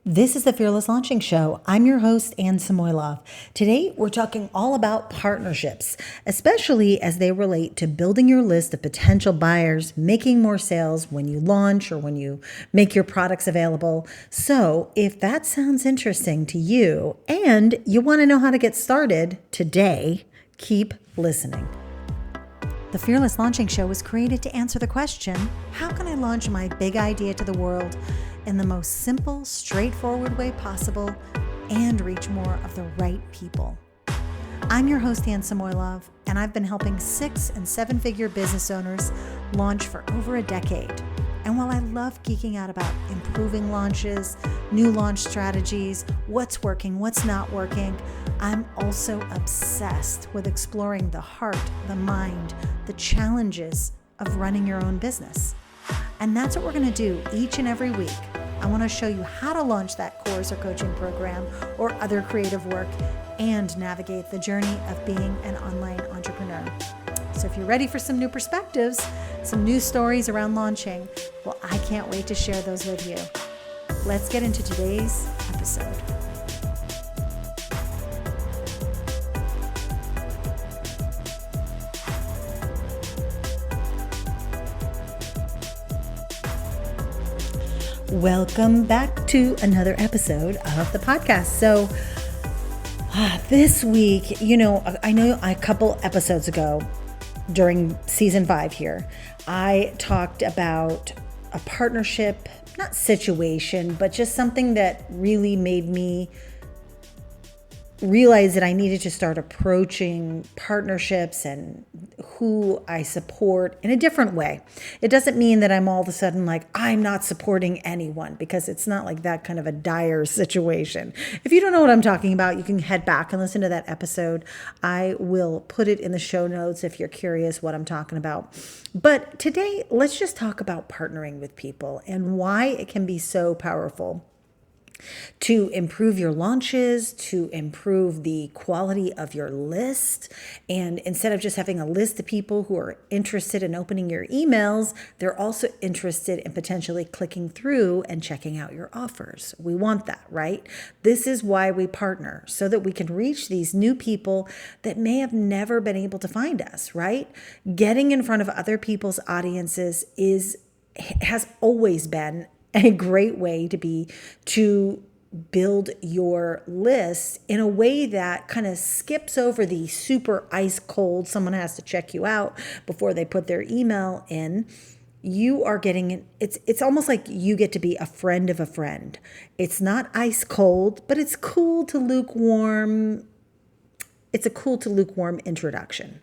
This is the Fearless Launching Show. I'm your host, Anne Samoylov. Today, we're talking all about partnerships, especially as they relate to building your list of potential buyers, making more sales when you launch or when you make your products available. So, if that sounds interesting to you and you want to know how to get started today, keep listening. The Fearless Launching Show was created to answer the question, how can I launch my big idea to the world in the most simple, straightforward way possible and reach more of the right people? I'm your host, Anne Samoylov, and I've been helping 6- and 7-figure business owners launch for over a decade. And while I love geeking out about improving launches, new launch strategies, what's working, what's not working, I'm also obsessed with exploring the heart, the mind, the challenges of running your own business. And that's what we're going to do each and every week. I want to show you how to launch that course or coaching program or other creative work and navigate the journey of being an online entrepreneur. So if you're ready for some new perspectives, some new stories around launching, well, I can't wait to share those with you. Let's get into today's episode. Welcome back to another episode of the podcast. So this week, I know a couple episodes ago during season 5 here, I talked about a partnership, not situation, but just something that really made me realize that I needed to start approaching partnerships and who I support in a different way. It doesn't mean that I'm all of a sudden like, I'm not supporting anyone, because it's not like that kind of a dire situation. If you don't know what I'm talking about, you can head back and listen to that episode. I will put it in the show notes if you're curious what I'm talking about. But today, let's just talk about partnering with people and why it can be so powerful to improve your launches, to improve the quality of your list. And instead of just having a list of people who are interested in opening your emails, they're also interested in potentially clicking through and checking out your offers. We want that, right? This is why we partner, so that we can reach these new people that may have never been able to find us, right? Getting in front of other people's audiences has always been a great way to build your list in a way that kind of skips over the super ice cold, someone has to check you out before they put their email in. You are getting it's almost like you get to be a friend of a friend. It's not ice cold, but it's cool to lukewarm. It's a cool to lukewarm introduction.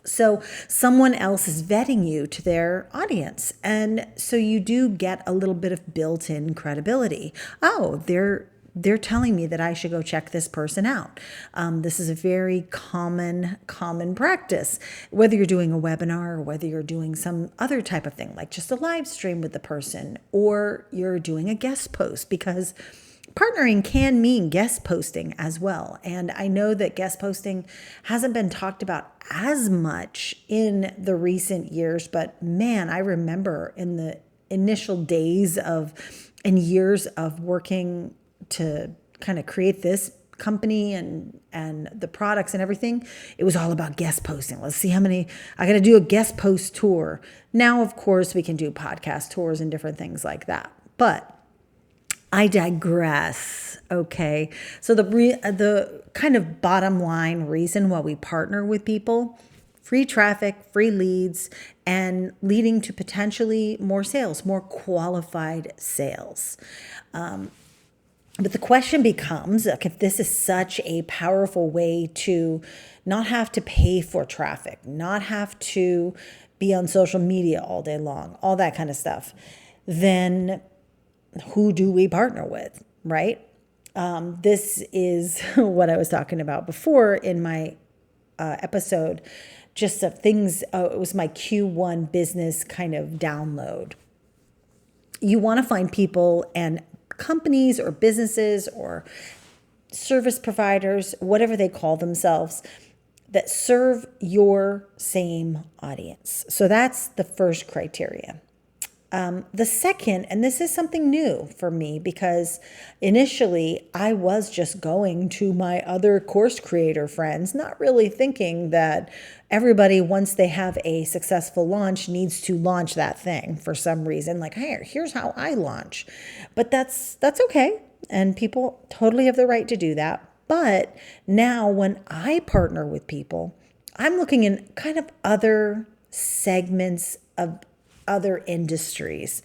So someone else is vetting you to their audience. And so you do get a little bit of built-in credibility. Oh, they're telling me that I should go check this person out. This is a very common practice, whether you're doing a webinar or whether you're doing some other type of thing, like just a live stream with the person, or you're doing a guest post, because partnering can mean guest posting as well. And I know that guest posting hasn't been talked about as much in the recent years, but man, I remember in the initial days and years of working to kind of create this company and the products and everything, it was all about guest posting. Let's see how many, I got to do a guest post tour. Now, of course, we can do podcast tours and different things like that. But I digress. Okay. So the kind of bottom line reason why we partner with people: free traffic, free leads, and leading to potentially more sales, more qualified sales. But the question becomes, like, if this is such a powerful way to not have to pay for traffic, not have to be on social media all day long, all that kind of stuff, then who do we partner with, right? This is what I was talking about before in my episode, just of things. It was my Q1 business kind of download. You want to find people and companies or businesses or service providers, whatever they call themselves, that serve your same audience. So that's the first criteria. The second, and this is something new for me because initially I was just going to my other course creator friends, not really thinking that everybody, once they have a successful launch, needs to launch that thing for some reason. Like, hey, here's how I launch. But that's okay. And people totally have the right to do that. But now when I partner with people, I'm looking in kind of other segments of other industries.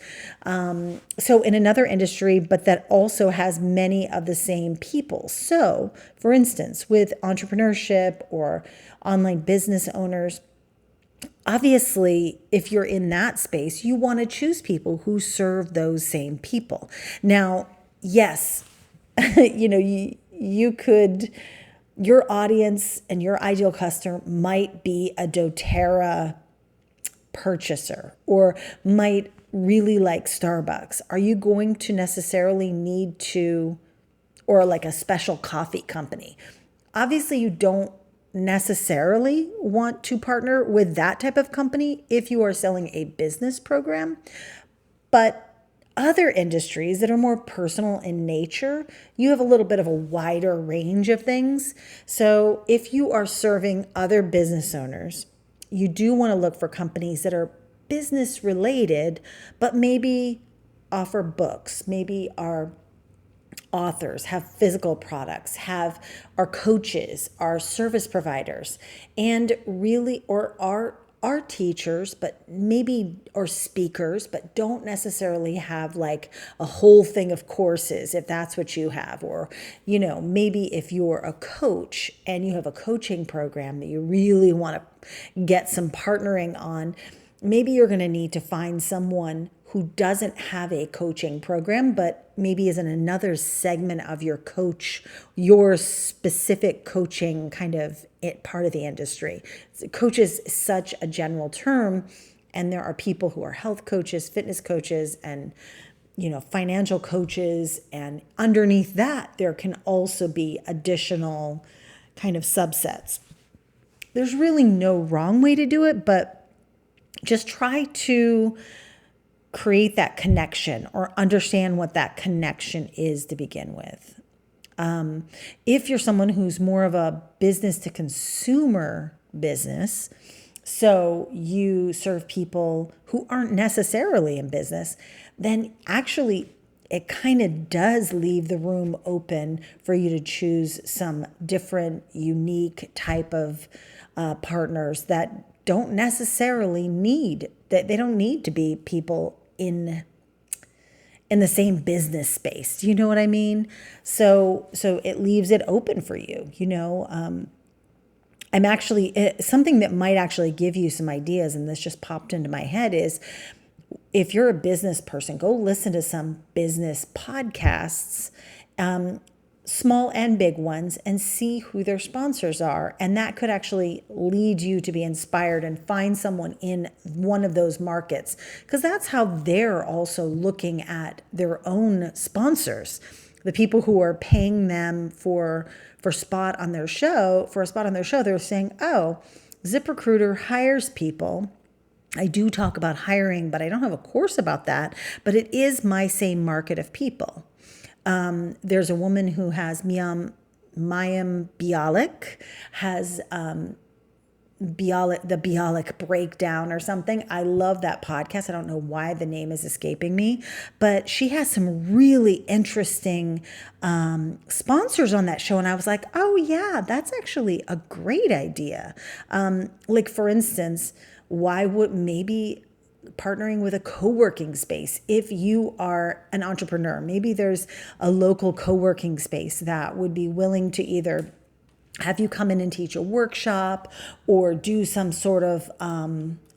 So in another industry, but that also has many of the same people. So for instance, with entrepreneurship or online business owners, obviously, if you're in that space, you want to choose people who serve those same people. Now, yes, you could, your audience and your ideal customer might be a doTERRA purchaser or might really like Starbucks. Are you going to necessarily need to, or like a special coffee company? Obviously, you don't necessarily want to partner with that type of company if you are selling a business program, but other industries that are more personal in nature, you have a little bit of a wider range of things. So if you are serving other business owners, you do want to look for companies that are business related, but maybe offer books, maybe are authors, have physical products, are coaches, are service providers, and really, or are teachers, but maybe, or speakers, but don't necessarily have like a whole thing of courses if that's what you have. Or, maybe if you're a coach and you have a coaching program that you really want to get some partnering on, maybe you're going to need to find someone who doesn't have a coaching program, but maybe is in another segment of your specific coaching kind of part of the industry. Coach is such a general term, and there are people who are health coaches, fitness coaches, and financial coaches, and underneath that, there can also be additional kind of subsets. There's really no wrong way to do it, but just try to create that connection or understand what that connection is to begin with. If you're someone who's more of a business to consumer business, so you serve people who aren't necessarily in business, then actually it kind of does leave the room open for you to choose some different, unique type of partners that don't necessarily they don't need to be people in the same business space. Do you know what I mean? So it leaves it open for you. I'm actually, something that might actually give you some ideas, and this just popped into my head, is if you're a business person, go listen to some business podcasts, small and big ones, and see who their sponsors are. And that could actually lead you to be inspired and find someone in one of those markets, because that's how they're also looking at their own sponsors. The people who are paying them for a spot on their show, they're saying, oh, ZipRecruiter hires people. I do talk about hiring, but I don't have a course about that, but it is my same market of people. There's a woman who has Mayim Bialik, has the Bialik breakdown or something. I love that podcast. I don't know why the name is escaping me, but she has some really interesting sponsors on that show. And I was like, oh yeah, that's actually a great idea. Like for instance, why would maybe partnering with a co-working space? If you are an entrepreneur, maybe there's a local co-working space that would be willing to either have you come in and teach a workshop or do some sort of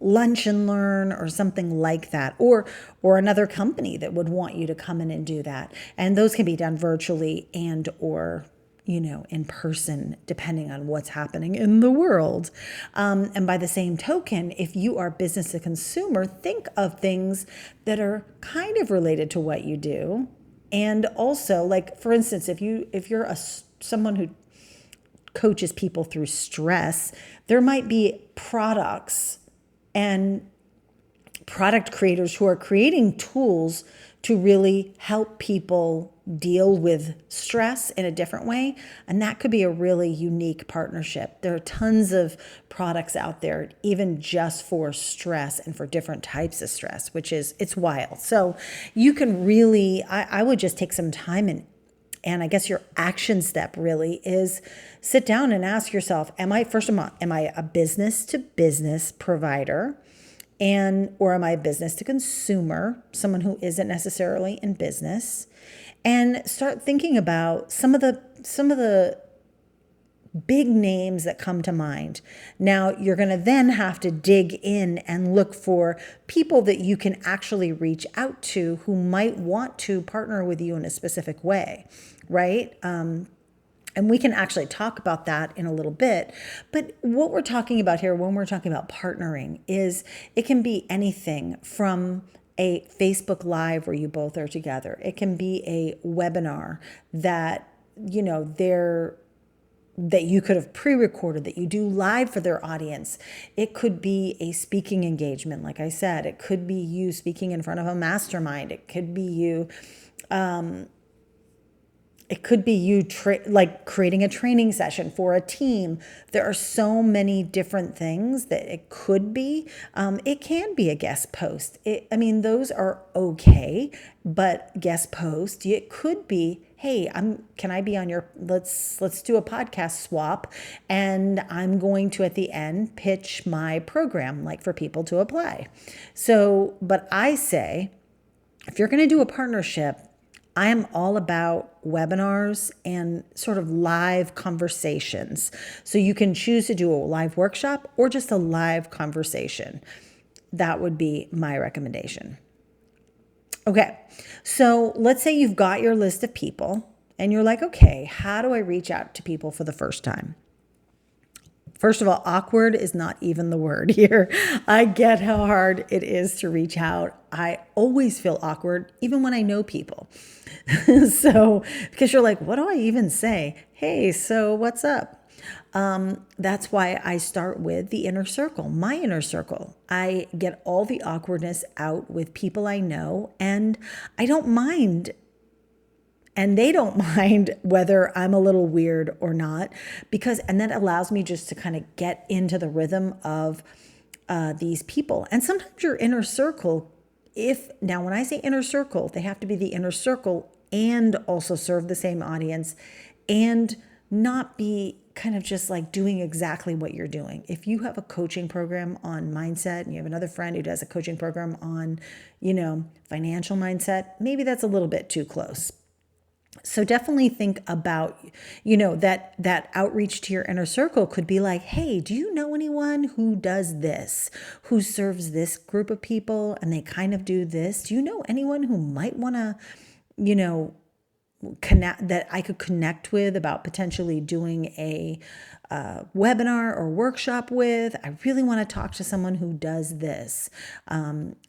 lunch and learn or something like that, or another company that would want you to come in and do that. And those can be done virtually and or in person, depending on what's happening in the world. And by the same token, if you are business to consumer, think of things that are kind of related to what you do. And also, like, for instance, if you're someone who coaches people through stress, there might be products and product creators who are creating tools to really help people deal with stress in a different way. And that could be a really unique partnership. There are tons of products out there, even just for stress and for different types of stress, it's wild. So you can really, I would just take some time and I guess your action step really is sit down and ask yourself, am I a business to business provider? Or am I a business to consumer, someone who isn't necessarily in business? And start thinking about some of the big names that come to mind. Now, you're going to then have to dig in and look for people that you can actually reach out to who might want to partner with you in a specific way, right? And we can actually talk about that in a little bit. But what we're talking about here when we're talking about partnering is it can be anything from a Facebook Live where you both are together. It can be a webinar that, that you could have pre-recorded, that you do live for their audience. It could be a speaking engagement, like I said. It could be you speaking in front of a mastermind. It could be you creating a training session for a team. There are so many different things that it could be. It can be a guest post. Those are okay, but guest post, it could be, hey, can I be on your, let's do a podcast swap, and I'm going to at the end pitch my program, like for people to apply. So, but I say, if you're going to do a partnership, I am all about webinars and sort of live conversations. So you can choose to do a live workshop or just a live conversation. That would be my recommendation. Okay, so let's say you've got your list of people and you're like, okay, how do I reach out to people for the first time? First of all, awkward is not even the word here. I get how hard it is to reach out. I always feel awkward, even when I know people. So, because you're like, what do I even say? Hey, so what's up? That's why I start with the inner circle, my inner circle. I get all the awkwardness out with people I know, and I don't mind. And they don't mind whether I'm a little weird or not, and that allows me just to kind of get into the rhythm of these people. And sometimes your inner circle, now when I say inner circle, they have to be the inner circle and also serve the same audience and not be kind of just like doing exactly what you're doing. If you have a coaching program on mindset and you have another friend who does a coaching program on, financial mindset, maybe that's a little bit too close. So definitely think about, that outreach to your inner circle could be like, hey, do you know anyone who does this, who serves this group of people and they kind of do this? Do you know anyone who might want to, connect, that I could connect with about potentially doing a webinar or workshop with? I really want to talk to someone who does this.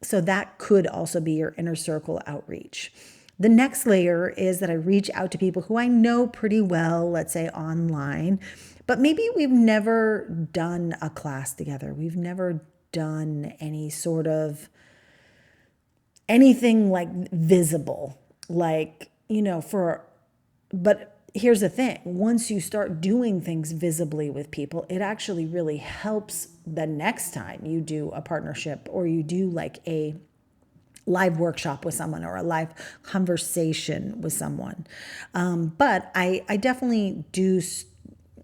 So that could also be your inner circle outreach. The next layer is that I reach out to people who I know pretty well, let's say online, but maybe we've never done a class together. We've never done any sort of anything like visible, but here's the thing. Once you start doing things visibly with people, it actually really helps the next time you do a partnership or you do like a live workshop with someone or a live conversation with someone. But I definitely do,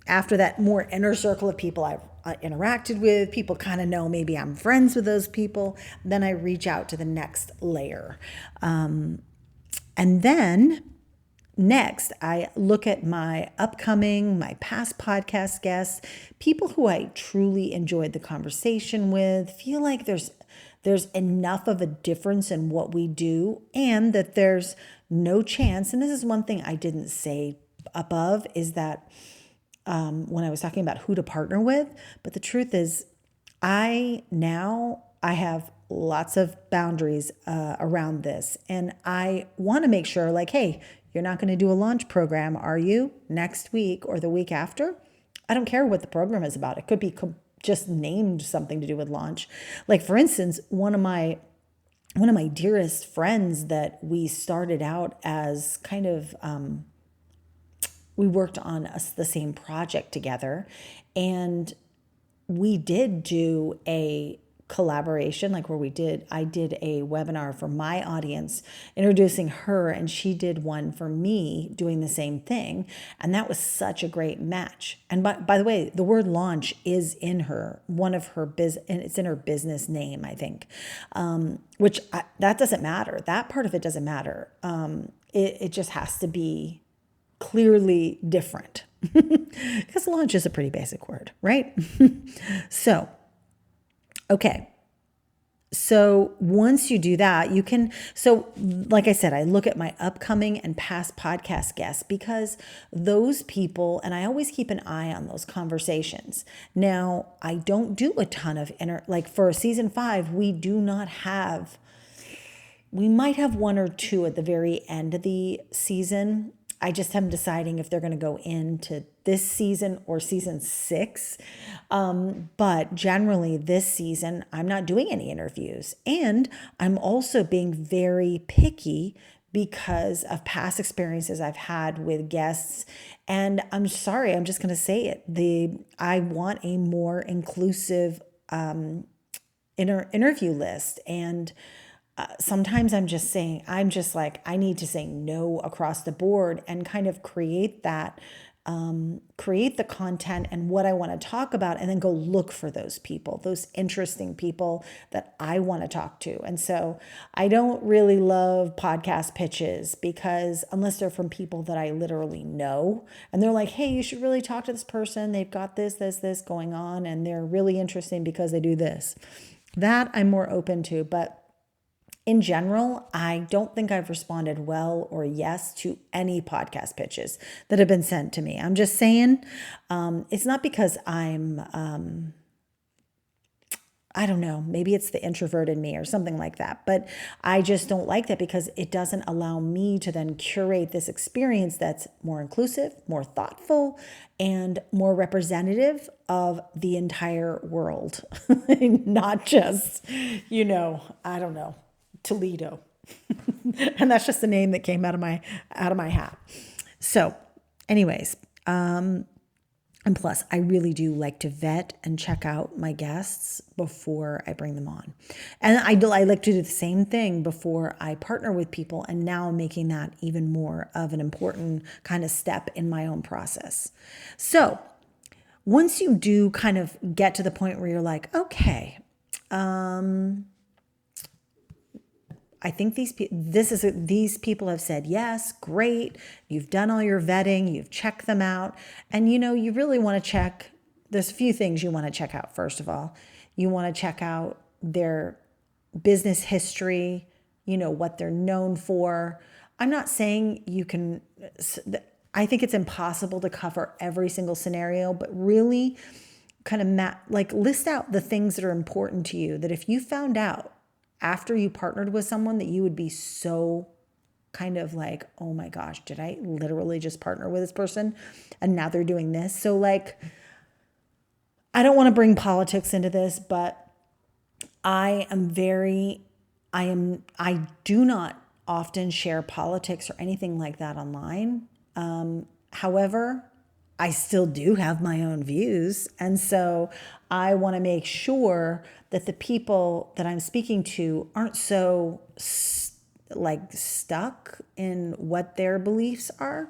after that more inner circle of people I've interacted with, people kind of know maybe I'm friends with those people, then I reach out to the next layer. And then next, I look at my past podcast guests, people who I truly enjoyed the conversation with, feel like there's enough of a difference in what we do, and that there's no chance. And this is one thing I didn't say above, is that when I was talking about who to partner with, but the truth is I have lots of boundaries around this. And I want to make sure, like, hey, you're not going to do a launch program, are you? Next week or the week after? I don't care what the program is about. It could be just named something to do with launch. Like, for instance, one of my dearest friends that we started out as kind of, we worked on the same project together, and we did do a collaboration, like where I did a webinar for my audience introducing her, and she did one for me doing the same thing. And that was such a great match. And by the way, the word launch is in one of her and it's in her business name, I think, that doesn't matter. That part of it doesn't matter. It just has to be clearly different because launch is a pretty basic word, right? So, okay. So once you do that, like I said, I look at my upcoming and past podcast guests, because those people, and I always keep an eye on those conversations. Now, I don't do a ton of like for season 5, we might have one or two at the very end of the season. I just am deciding if they're going to go into this season or season 6. But generally this season, I'm not doing any interviews. And I'm also being very picky because of past experiences I've had with guests. And I'm sorry, I'm just going to say it. I want a more inclusive interview list. And sometimes I'm just like, I need to say no across the board and kind of create the content and what I want to talk about, and then go look for those people, those interesting people that I want to talk to. And so I don't really love podcast pitches, because unless they're from people that I literally know and they're like, hey, you should really talk to this person. They've got this going on, and they're really interesting because they do this. That I'm more open to. But in general, I don't think I've responded well or yes to any podcast pitches that have been sent to me. I'm just saying, it's not because I'm, I don't know, maybe it's the introvert in me or something like that. But I just don't like that, because it doesn't allow me to then curate this experience that's more inclusive, more thoughtful, and more representative of the entire world. Not just, I don't know, Toledo. And that's just the name that came out of my hat. So anyways, and plus I really do like to vet and check out my guests before I bring them on. And I like to do the same thing before I partner with people. And now I'm making that even more of an important kind of step in my own process. So once you do kind of get to the point where you're like, okay, I think these people have said yes, great. You've done all your vetting, you've checked them out, and you really want to check. There's a few things you want to check out. First of all, you want to check out their business history, what they're known for. I'm not saying you can. I think it's impossible to cover every single scenario, but really kind of list out the things that are important to you, that if you found out after you partnered with someone that you would be so kind of like, oh my gosh, did I literally just partner with this person and now they're doing this? So like, I don't want to bring politics into this, but I do not often share politics or anything like that online. However, I still do have my own views. And so I want to make sure that the people that I'm speaking to aren't so stuck in what their beliefs are,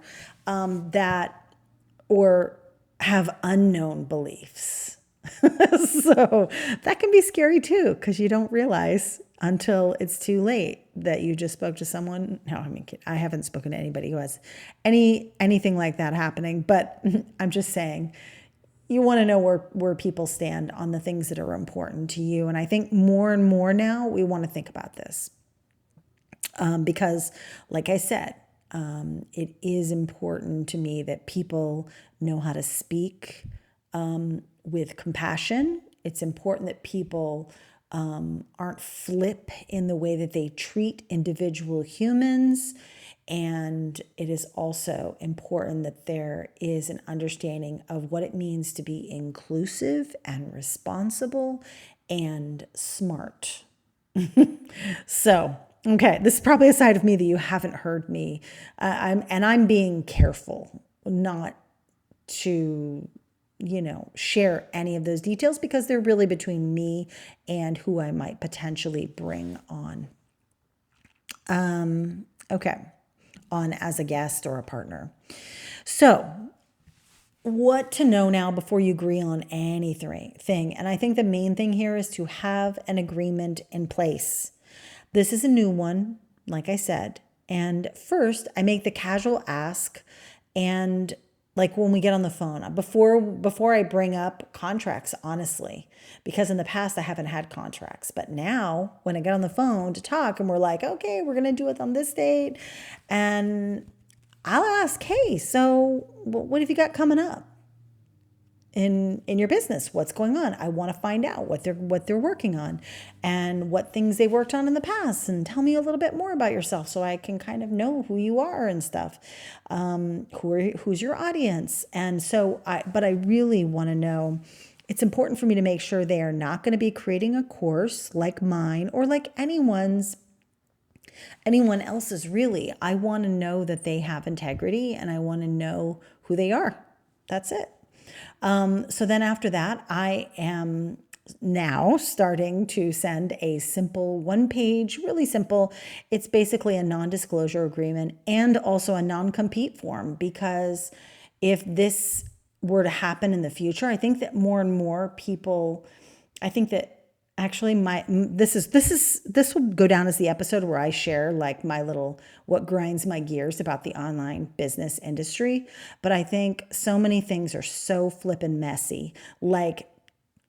or have unknown beliefs. So that can be scary too, because you don't realize until it's too late that you just spoke to someone. No, I haven't spoken to anybody who has anything like that happening, but I'm just saying, you want to know where people stand on the things that are important to you. And I think more and more now we want to think about this, because like I said, it is important to me that people know how to speak with compassion. It's important that people aren't flip in the way that they treat individual humans. And it is also important that there is an understanding of what it means to be inclusive and responsible and smart. So, okay, this is probably a side of me that you haven't heard me. I'm being careful not to, share any of those details because they're really between me and who I might potentially bring on. Okay, on as a guest or a partner. So, what to know now before you agree on anything. And I think the main thing here is to have an agreement in place. This is a new one, like I said. And first, I make the casual ask, and like when we get on the phone, before I bring up contracts, honestly, because in the past I haven't had contracts. But now when I get on the phone to talk and we're like, okay, we're going to do it on this date, and I'll ask, hey, so what have you got coming up in your business? What's going on? I want to find out what they're working on and what things they worked on in the past, and tell me a little bit more about yourself so I can kind of know who you are and stuff. Who's your audience? And so but I really want to know. It's important for me to make sure they are not going to be creating a course like mine or like anyone else's, really. I want to know that they have integrity, and I want to know who they are. That's it. So then after that, I am now starting to send a simple 1-page, really simple. It's basically a non-disclosure agreement and also a non-compete form, because if this were to happen in the future, I think that more and more people, I think that actually this will go down as the episode where I share like my little what grinds my gears about the online business industry. But I think so many things are so flippin' messy, like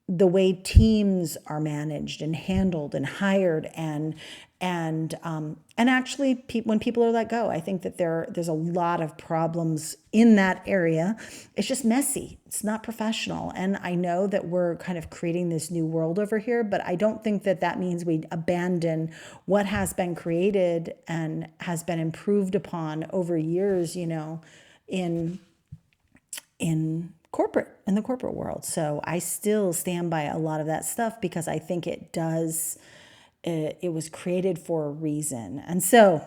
the way teams are managed and handled and hired and actually when people are let go. I think that there's a lot of problems in that area. It's just messy. It's not professional. And I know that we're kind of creating this new world over here, but I don't think that means we abandon what has been created and has been improved upon over years, in the corporate world. So I still stand by a lot of that stuff because I think it was created for a reason. And so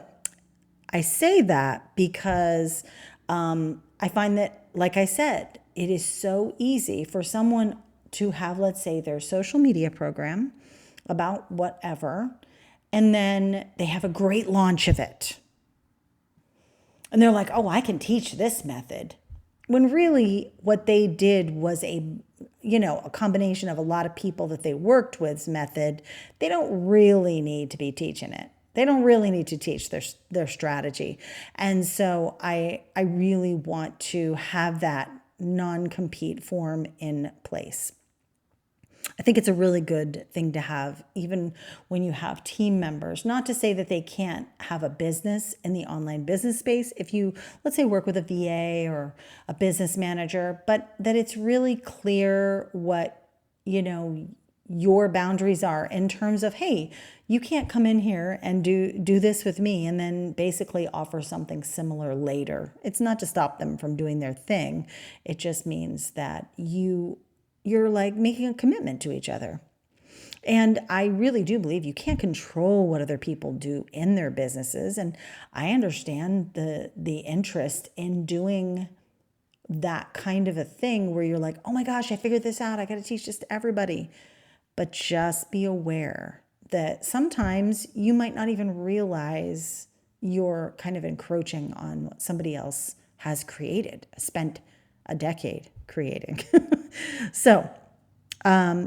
I say that because I find that, like I said, it is so easy for someone to have, let's say, their social media program about whatever, and then they have a great launch of it. And they're like, oh, I can teach this method. When really what they did was a combination of a lot of people that they worked with's method. They don't really need to be teaching it. They don't really need to teach their strategy. And so I really want to have that non-compete form in place. I think it's a really good thing to have, even when you have team members. Not to say that they can't have a business in the online business space if you, let's say, work with a VA or a business manager, but that it's really clear what, your boundaries are in terms of, hey, you can't come in here and do this with me and then basically offer something similar later. It's not to stop them from doing their thing. It just means that you're like making a commitment to each other. And I really do believe you can't control what other people do in their businesses. And I understand the interest in doing that kind of a thing where you're like, oh my gosh, I figured this out. I got to teach this to everybody. But just be aware that sometimes you might not even realize you're kind of encroaching on what somebody else has created, spent a decade creating. So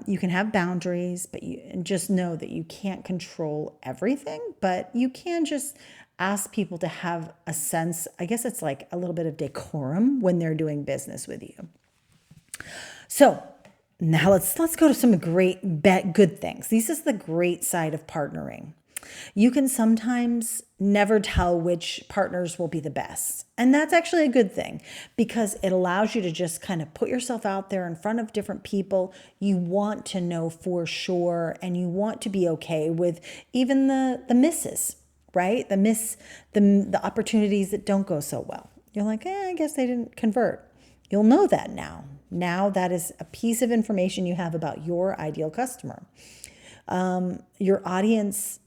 you can have boundaries, but you just know that you can't control everything, but you can just ask people to have a sense, I guess it's like a little bit of decorum when they're doing business with you. So now let's go to some good things. This is the great side of partnering. You can sometimes never tell which partners will be the best. And that's actually a good thing because it allows you to just kind of put yourself out there in front of different people. You want to know for sure, and you want to be okay with even the misses, right? The opportunities that don't go so well. You're like, I guess they didn't convert. You'll know that now. Now that is a piece of information you have about your ideal customer. Your audience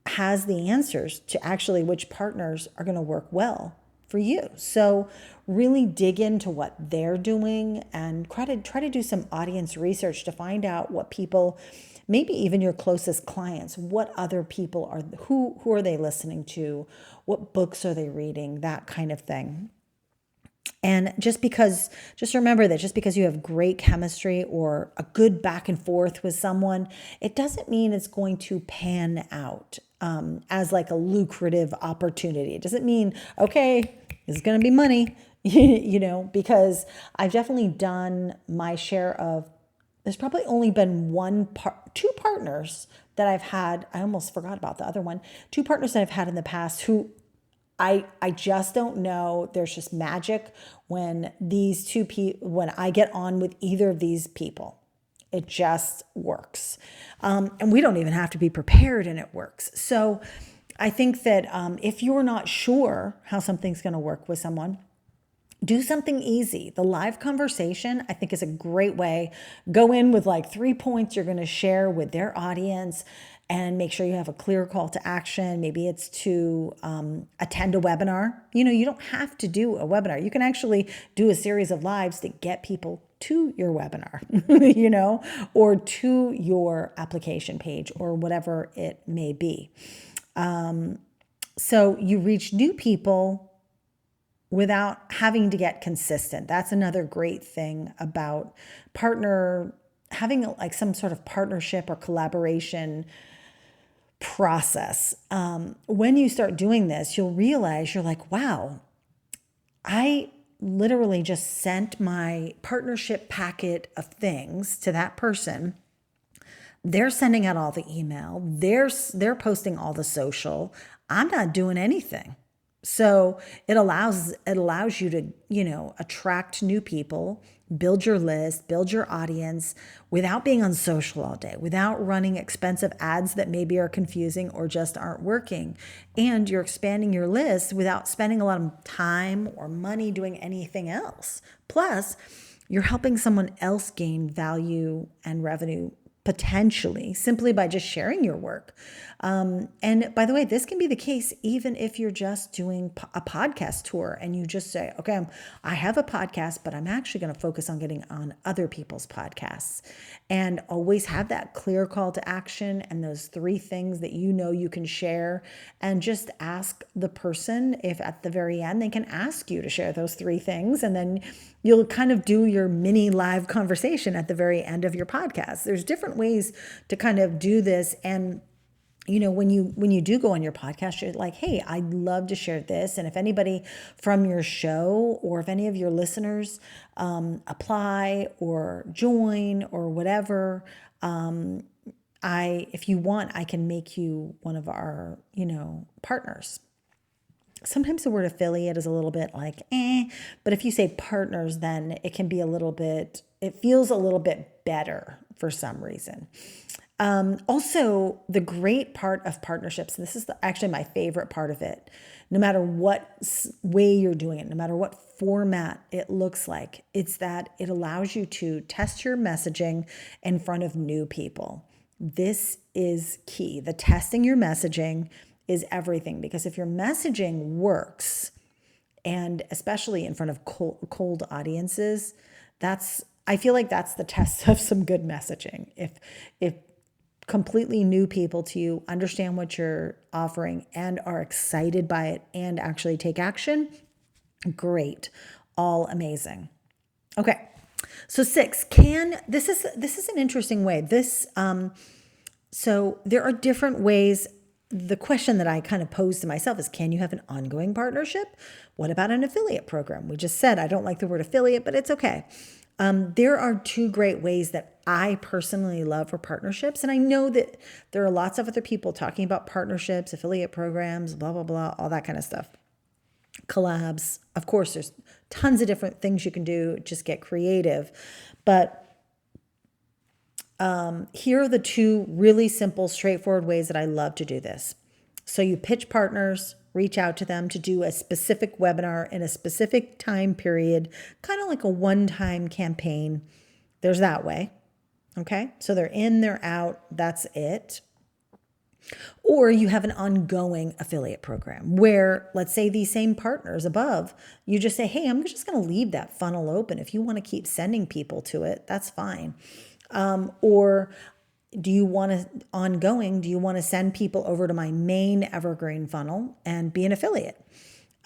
has the answers to actually which partners are going to work well for you. So really dig into what they're doing and try to do some audience research to find out what people, maybe even your closest clients, what other people are, who are they listening to, what books are they reading, that kind of thing. And just remember that just because you have great chemistry or a good back and forth with someone, it doesn't mean it's going to pan out as like a lucrative opportunity. It doesn't mean, okay, it's going to be money, because I've definitely done my share of, there's probably only been two partners that I've had. I almost forgot about the other one. Two partners that I've had in the past who I just don't know. There's just magic when when I get on with either of these people. It just works. And we don't even have to be prepared, and it works. So I think that if you're not sure how something's going to work with someone, do something easy. The live conversation, I think, is a great way. Go in with like 3 points you're going to share with their audience and make sure you have a clear call to action. Maybe it's to attend a webinar. You don't have to do a webinar. You can actually do a series of lives to get people to your webinar, or to your application page or whatever it may be. So you reach new people without having to get consistent. That's another great thing about having like some sort of partnership or collaboration process. When you start doing this, you'll realize you're like, wow, I literally just sent my partnership packet of things to that person. They're sending out all the email. They're posting all the social. I'm not doing anything. So it allows you to, attract new people, build your list, build your audience without being on social all day, without running expensive ads that maybe are confusing or just aren't working. And you're expanding your list without spending a lot of time or money doing anything else. Plus, you're helping someone else gain value and revenue potentially simply by just sharing your work. And by the way, this can be the case even if you're just doing a podcast tour and you just say, okay, I have a podcast, but I'm actually going to focus on getting on other people's podcasts, and always have that clear call to action and those 3 things that you can share, and just ask the person if at the very end they can ask you to share those 3 things. And then you'll kind of do your mini live conversation at the very end of your podcast. There's different ways to kind of do this. And when you do go on your podcast, you're like, hey, I'd love to share this. And if anybody from your show or if any of your listeners apply or join or whatever, if you want, I can make you one of our, partners. Sometimes the word affiliate is a little bit like, but if you say partners, then it can be it feels a little bit better for some reason. Also, the great part of partnerships, this is actually my favorite part of it, no matter what way you're doing it, no matter what format it looks like, it's that it allows you to test your messaging in front of new people. This is key. The testing your messaging is everything, because if your messaging works, and especially in front of cold audiences, I feel like that's the test of some good messaging. If completely new people to you understand what you're offering and are excited by it and actually take action, great, all amazing. Okay, so 6, this is an interesting way. So there are different ways. The question that I kind of posed to myself is, can you have an ongoing partnership? What about an affiliate program? We just said, I don't like the word affiliate, but it's okay. There are 2 great ways that I personally love for partnerships. And I know that there are lots of other people talking about partnerships, affiliate programs, blah, blah, blah, all that kind of stuff. Collabs. Of course, there's tons of different things you can do. Just get creative. But here are the 2 really simple, straightforward ways that I love to do this. So you pitch partners, reach out to them to do a specific webinar in a specific time period, kind of like a one-time campaign. There's that way. Okay. So they're in, they're out. That's it. Or you have an ongoing affiliate program where, let's say, these same partners above, you just say, hey, I'm just going to leave that funnel open. If you want to keep sending people to it, that's fine. Or do you want to send people over to my main evergreen funnel and be an affiliate?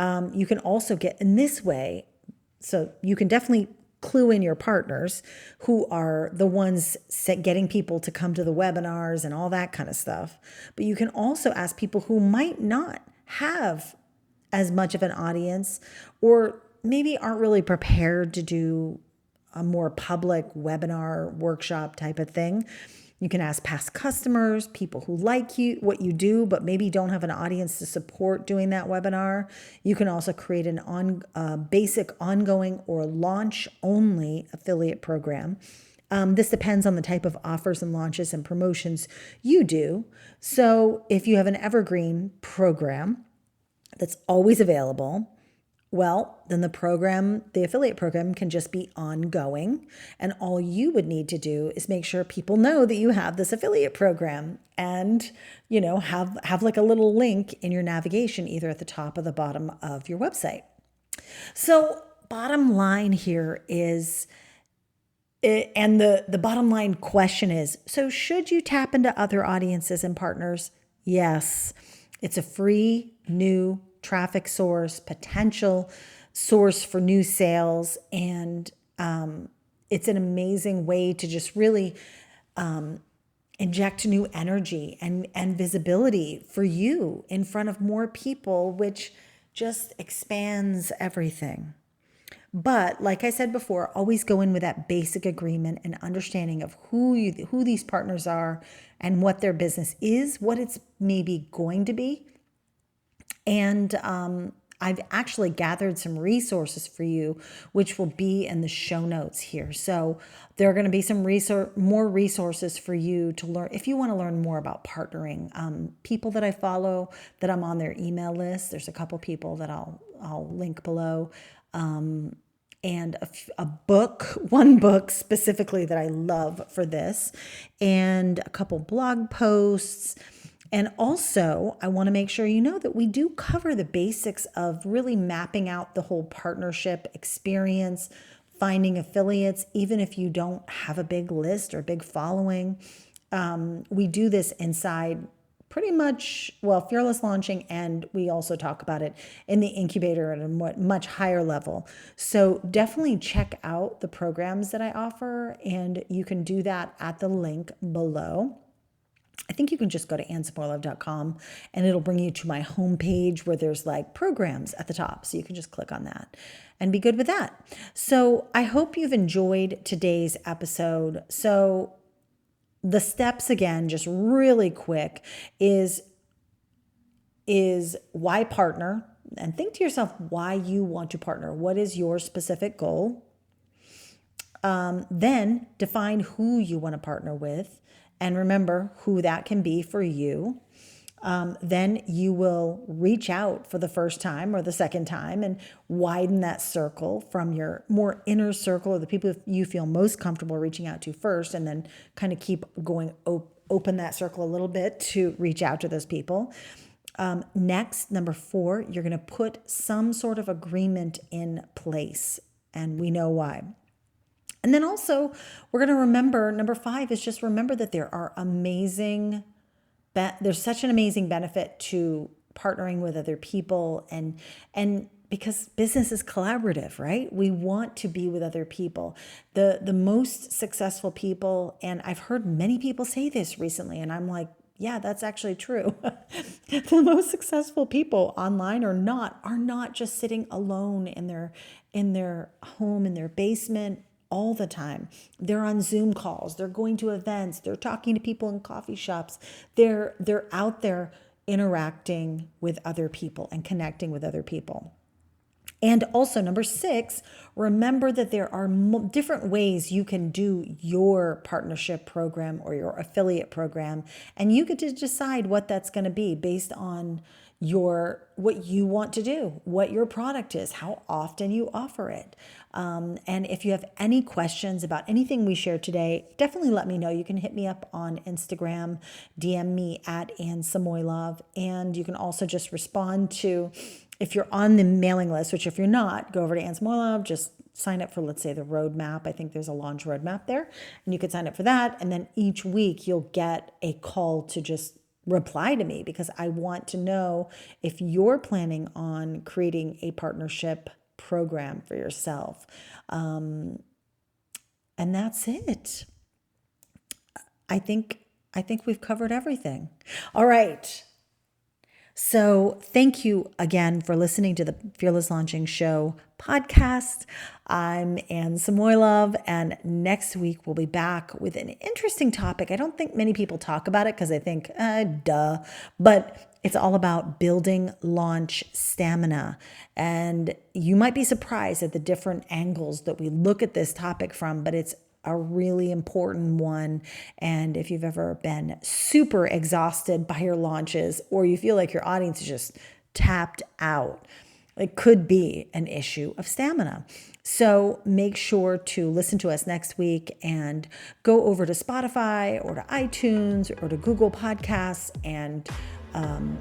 You can also get in this way. So you can definitely clue in your partners who are the ones getting people to come to the webinars and all that kind of stuff. But you can also ask people who might not have as much of an audience or maybe aren't really prepared to do a more public webinar workshop type of thing. You can ask past customers, people who like you, what you do, but maybe don't have an audience to support doing that webinar. You can also create an basic ongoing or launch only affiliate program. This depends on the type of offers and launches and promotions you do. So if you have an evergreen program that's always available, well, then the affiliate program can just be ongoing. And all you would need to do is make sure people know that you have this affiliate program and, have like a little link in your navigation, either at the top or the bottom of your website. So bottom line here is, and the bottom line question is, so should you tap into other audiences and partners? Yes, it's a free new traffic source, potential source for new sales. And it's an amazing way to just really inject new energy and visibility for you in front of more people, which just expands everything. But like I said before, always go in with that basic agreement and understanding of who these partners are and what their business is, what it's maybe going to be. And I've actually gathered some resources for you, which will be in the show notes here. So there are going to be some more resources for you to learn if you want to learn more about partnering. People that I follow, that I'm on their email list. There's a couple people that I'll link below. And one book specifically that I love for this, and a couple blog posts. And also, I want to make sure you know that we do cover the basics of really mapping out the whole partnership experience, finding affiliates, even if you don't have a big list or big following. We do this inside pretty much, Fearless Launching, and we also talk about it in the incubator at a much higher level. So definitely check out the programs that I offer, and you can do that at the link below. I think you can just go to AnnSamoilov.com and it'll bring you to my homepage where there's like programs at the top. So you can just click on that and be good with that. So I hope you've enjoyed today's episode. So the steps again, just really quick, is why partner? And think to yourself why you want to partner. What is your specific goal? Then define who you want to partner with. And remember who that can be for you. Then you will reach out for the first time or the second time and widen that circle from your more inner circle of the people you feel most comfortable reaching out to first, and then kind of keep going, open that circle a little bit to reach out to those people. Next, number 4, you're going to put some sort of agreement in place, and we know why. And then also, we're going to remember, number 5 is just remember that there's such an amazing benefit to partnering with other people, and because business is collaborative, right? We want to be with other people. The most successful people, and I've heard many people say this recently, and I'm like, yeah, that's actually true. The most successful people online are not just sitting alone in their home, in their basement, all the time. They're on Zoom calls. They're going to events. They're talking to people in coffee shops. They're out there interacting with other people and connecting with other people. And also, number 6, remember that there are different ways you can do your partnership program or your affiliate program, and you get to decide what that's going to be based on what you want to do, what your product is, how often you offer it. And if you have any questions about anything we shared today, definitely let me know. You can hit me up on Instagram, DM me at Ann Samoylov, and you can also just respond to, if you're on the mailing list, which if you're not, go over to Ann Samoylov, just sign up for, let's say, the roadmap. I think there's a launch roadmap there, and you could sign up for that. And then each week you'll get a call to just reply to me, because I want to know if you're planning on creating a partnership program for yourself. And that's it. I think we've covered everything. All right. So thank you again for listening to the Fearless Launching Show podcast. I'm Ann Samoylov, and next week we'll be back with an interesting topic. I don't think many people talk about it because I think, duh, but it's all about building launch stamina. And you might be surprised at the different angles that we look at this topic from, but it's a really important one. And if you've ever been super exhausted by your launches, or you feel like your audience is just tapped out, it could be an issue of stamina. So make sure to listen to us next week and go over to Spotify or to iTunes or to Google Podcasts and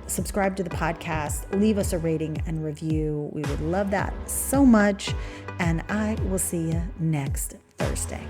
subscribe to the podcast. Leave us a rating and review. We would love that so much. And I will see you next Thursday.